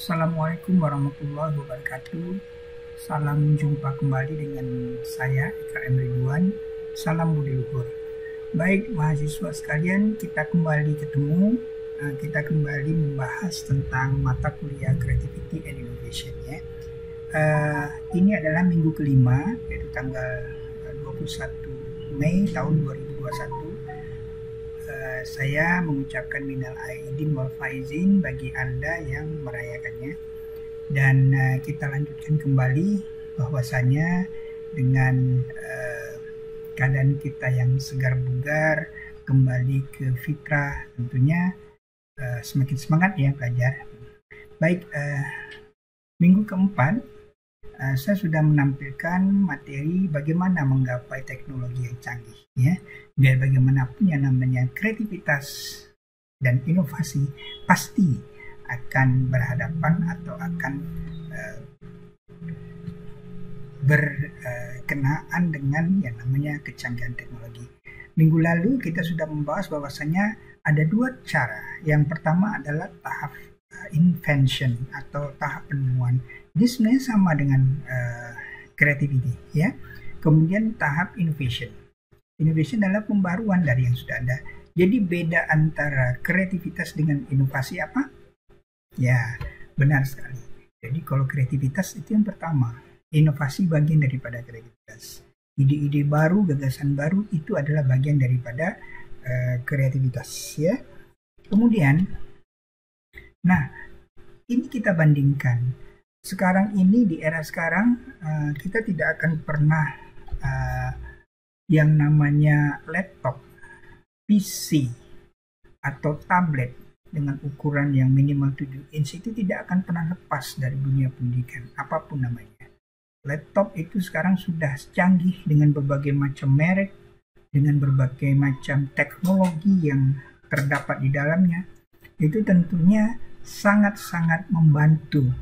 Assalamualaikum warahmatullahi wabarakatuh. Salam jumpa kembali dengan saya Eka M. Ridwan. Salam budi luhur. Baik mahasiswa sekalian, kita kembali ketemu. Kita kembali membahas tentang mata kuliah Creativity and Innovation ya. Ini adalah minggu kelima, yaitu tanggal 21 Mei tahun 2021. Saya mengucapkan minal aidin wal faizin bagi Anda yang merayakannya. Dan kita lanjutkan kembali bahwasanya dengan keadaan kita yang segar bugar, kembali ke fitrah, tentunya semakin semangat ya belajar. Baik, minggu keempat saya sudah menampilkan materi bagaimana menggapai teknologi yang canggih ya. Biar bagaimanapun yang namanya kreativitas dan inovasi pasti akan berhadapan atau akan berkenaan dengan yang namanya kecanggihan teknologi. Minggu lalu kita sudah membahas bahwasanya ada dua cara. Yang pertama adalah tahap invention atau tahap penemuan. Ini sebenarnya sama dengan creativity ya. Kemudian tahap innovation. Innovation adalah pembaruan dari yang sudah ada. Jadi beda antara kreativitas dengan inovasi apa? Ya, benar sekali. Jadi kalau kreativitas itu yang pertama, inovasi bagian daripada kreativitas. Ide-ide baru, gagasan baru itu adalah bagian daripada kreativitas ya. Kemudian, nah ini kita bandingkan. Sekarang ini di era sekarang kita tidak akan pernah yang namanya laptop, PC, atau tablet dengan ukuran yang minimal 7 inch itu tidak akan pernah lepas dari dunia pendidikan, apapun namanya. Laptop itu sekarang sudah canggih dengan berbagai macam merek, dengan berbagai macam teknologi yang terdapat di dalamnya. Itu tentunya sangat-sangat membantu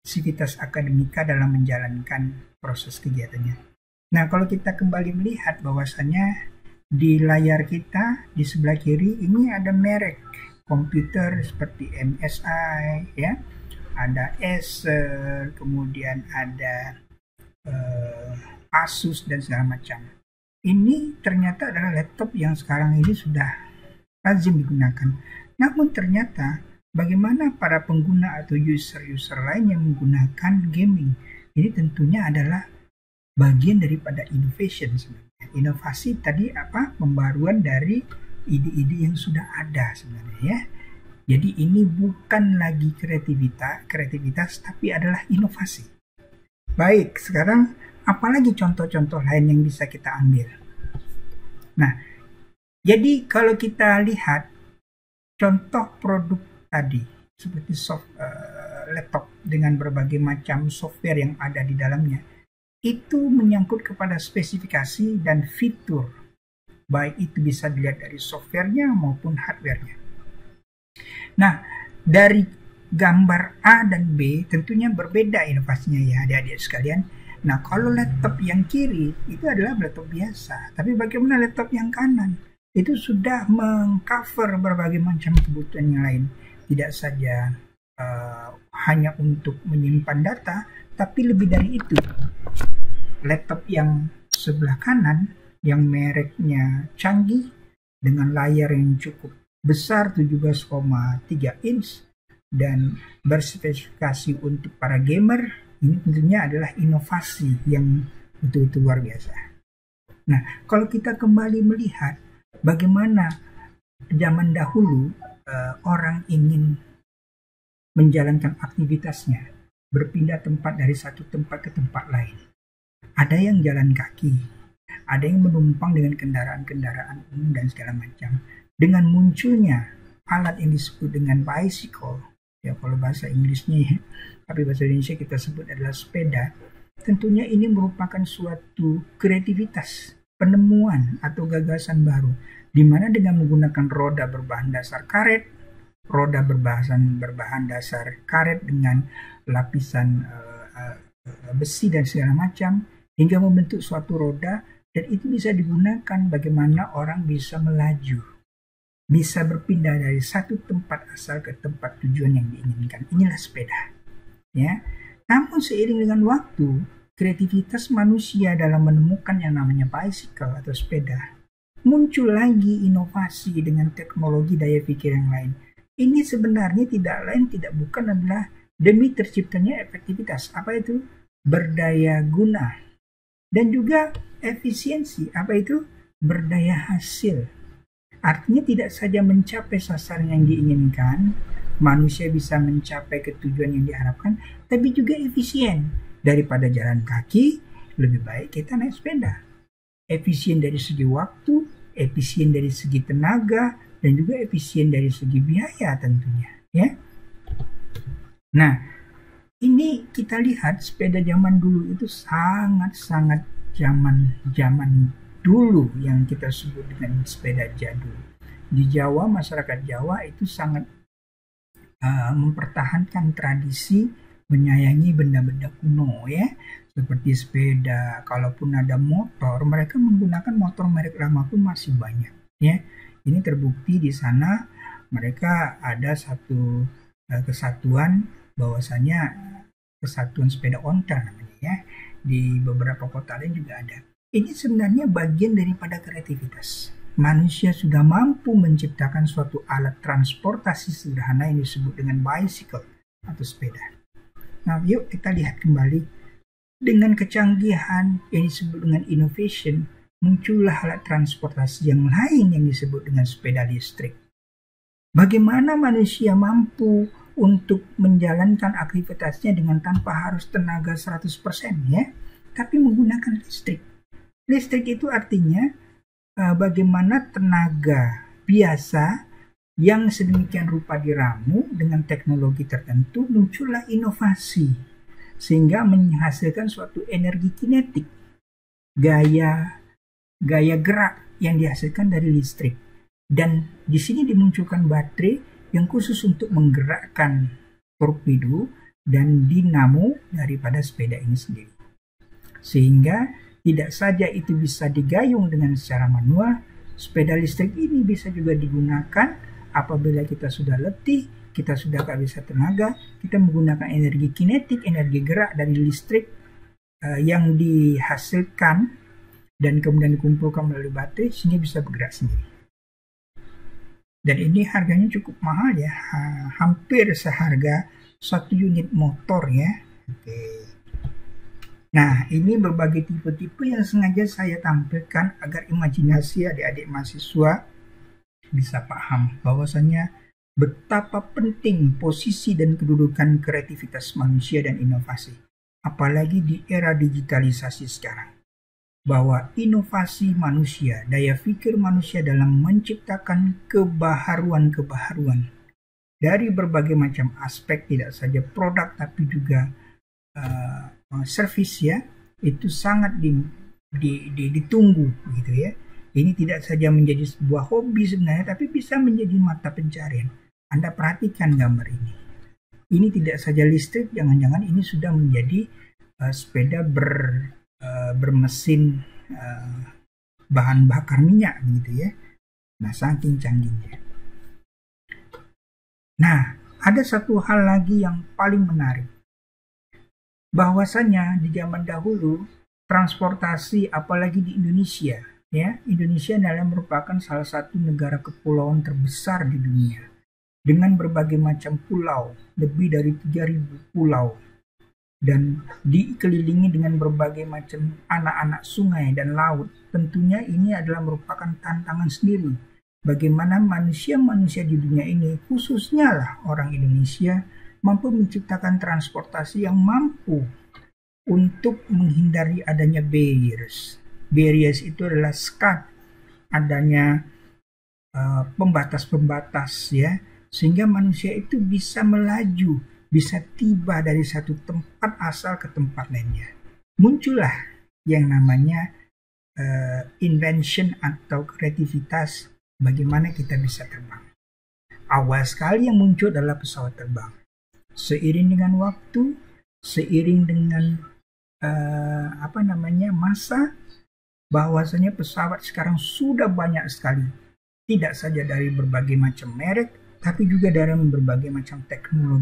sivitas akademika dalam menjalankan proses kegiatannya. Nah, kalau kita kembali melihat bahwasannya di layar kita di sebelah kiri ini ada merek komputer seperti MSI ya, ada Acer, kemudian ada Asus dan segala macam. Ini ternyata adalah laptop yang sekarang ini sudah lazim digunakan. Namun ternyata bagaimana para pengguna atau user-user lain yang menggunakan gaming? Ini tentunya adalah bagian daripada innovation sebenarnya. Inovasi tadi apa? Pembaruan dari ide-ide yang sudah ada sebenarnya ya. Jadi ini bukan lagi kreativitas tapi adalah inovasi. Baik, sekarang apalagi contoh-contoh lain yang bisa kita ambil? Nah, jadi kalau kita lihat contoh produk tadi seperti laptop dengan berbagai macam software yang ada di dalamnya, itu menyangkut kepada spesifikasi dan fitur, baik itu bisa dilihat dari softwarenya maupun hardwarenya. Nah, dari gambar A dan B tentunya berbeda inovasinya ya adik-adik sekalian. Nah, kalau laptop yang kiri itu adalah laptop biasa, tapi bagaimana laptop yang kanan? Itu sudah mengcover berbagai macam kebutuhan yang lain. Tidak saja hanya untuk menyimpan data, tapi lebih dari itu. Laptop yang sebelah kanan yang mereknya canggih dengan layar yang cukup besar 17,3 inch dan berspesifikasi untuk para gamer, ini tentunya adalah inovasi yang betul-betul luar biasa. Nah, kalau kita kembali melihat bagaimana zaman dahulu orang ingin menjalankan aktivitasnya, berpindah tempat dari satu tempat ke tempat lain. Ada yang jalan kaki, ada yang menumpang dengan kendaraan-kendaraan umum dan segala macam. Dengan munculnya alat yang disebut dengan bicycle, ya kalau bahasa Inggrisnya ya, tapi bahasa Indonesia kita sebut adalah sepeda, tentunya ini merupakan suatu kreativitas, penemuan atau gagasan baru, di mana dengan menggunakan roda berbahan dasar karet, roda berbahan dasar karet dengan lapisan besi dan segala macam, hingga membentuk suatu roda, dan itu bisa digunakan bagaimana orang bisa melaju. bisa berpindah dari satu tempat asal ke tempat tujuan yang diinginkan. Inilah sepeda. Ya. Namun seiring dengan waktu, kreativitas manusia dalam menemukan yang namanya bicycle atau sepeda, muncul lagi inovasi dengan teknologi daya pikir yang lain. Ini sebenarnya tidak bukan adalah demi terciptanya efektivitas. Apa itu? Berdaya guna. Dan juga efisiensi. Apa itu? Berdaya hasil. Artinya tidak saja mencapai sasaran yang diinginkan, manusia bisa mencapai ke tujuan yang diharapkan, tapi juga efisien. Daripada jalan kaki, lebih baik kita naik sepeda. Efisien dari segi waktu, efisien dari segi tenaga, dan juga efisien dari segi biaya tentunya. Ya. Nah, ini kita lihat sepeda zaman dulu itu sangat-sangat zaman dulu yang kita sebut dengan sepeda jadul. Di Jawa, masyarakat Jawa itu sangat mempertahankan tradisi menyayangi benda-benda kuno ya, seperti sepeda. Kalaupun ada motor, mereka menggunakan motor merek lama pun masih banyak ya. Ini terbukti di sana mereka ada satu kesatuan, bahwasanya kesatuan sepeda ontel namanya ya. Di beberapa kota lain juga ada. Ini sebenarnya bagian daripada kreativitas. Manusia sudah mampu menciptakan suatu alat transportasi sederhana yang disebut dengan bicycle atau sepeda. Nah, yuk kita lihat kembali. Dengan kecanggihan yang disebut dengan innovation, muncullah alat transportasi yang lain yang disebut dengan sepeda listrik. Bagaimana manusia mampu untuk menjalankan aktivitasnya dengan tanpa harus tenaga 100% ya, tapi menggunakan listrik. Listrik itu artinya bagaimana tenaga biasa yang sedemikian rupa diramu dengan teknologi tertentu, muncullah inovasi sehingga menghasilkan suatu energi kinetik, gaya gerak yang dihasilkan dari listrik. Dan di sini dimunculkan baterai yang khusus untuk menggerakkan torpedo dan dinamo daripada sepeda ini sendiri. Sehingga tidak saja itu bisa digayung dengan secara manual, sepeda listrik ini bisa juga digunakan apabila kita sudah letih, kita sudah kehabisan tenaga, kita menggunakan energi kinetik, energi gerak dari listrik yang dihasilkan dan kemudian dikumpulkan melalui baterai sehingga bisa bergerak sendiri. Dan ini harganya cukup mahal ya, hampir seharga 1 unit motor ya. Oke. Nah, ini berbagai tipe-tipe yang sengaja saya tampilkan agar imajinasi adik-adik mahasiswa bisa paham bahwasanya betapa penting posisi dan kedudukan kreativitas manusia dan inovasi. Apalagi di era digitalisasi sekarang. Bahwa inovasi manusia, daya pikir manusia dalam menciptakan kebaharuan-kebaharuan dari berbagai macam aspek, tidak saja produk tapi juga service ya, itu sangat ditunggu gitu ya. Ini tidak saja menjadi sebuah hobi sebenarnya, tapi bisa menjadi mata pencarian. Anda perhatikan gambar ini. Ini tidak saja listrik, jangan-jangan ini sudah menjadi sepeda bermesin bahan bakar minyak gitu ya. Nah, saking canggihnya. Nah, ada satu hal lagi yang paling menarik. Bahwasanya di zaman dahulu transportasi, apalagi di Indonesia ya, Indonesia adalah merupakan salah satu negara kepulauan terbesar di dunia dengan berbagai macam pulau, lebih dari 3.000 pulau, dan dikelilingi dengan berbagai macam anak-anak sungai dan laut. Tentunya ini adalah merupakan tantangan sendiri bagaimana manusia-manusia di dunia ini, khususnya lah orang Indonesia, mampu menciptakan transportasi yang mampu untuk menghindari adanya barriers. Barriers itu adalah sekat, adanya pembatas-pembatas ya, sehingga manusia itu bisa melaju, bisa tiba dari satu tempat asal ke tempat lainnya. Muncullah yang namanya invention atau kreativitas bagaimana kita bisa terbang. Awal sekali yang muncul adalah pesawat terbang. Seiring dengan waktu, seiring dengan masa, bahwasanya pesawat sekarang sudah banyak sekali. tidak saja dari berbagai macam merek, tapi juga dari berbagai macam teknologi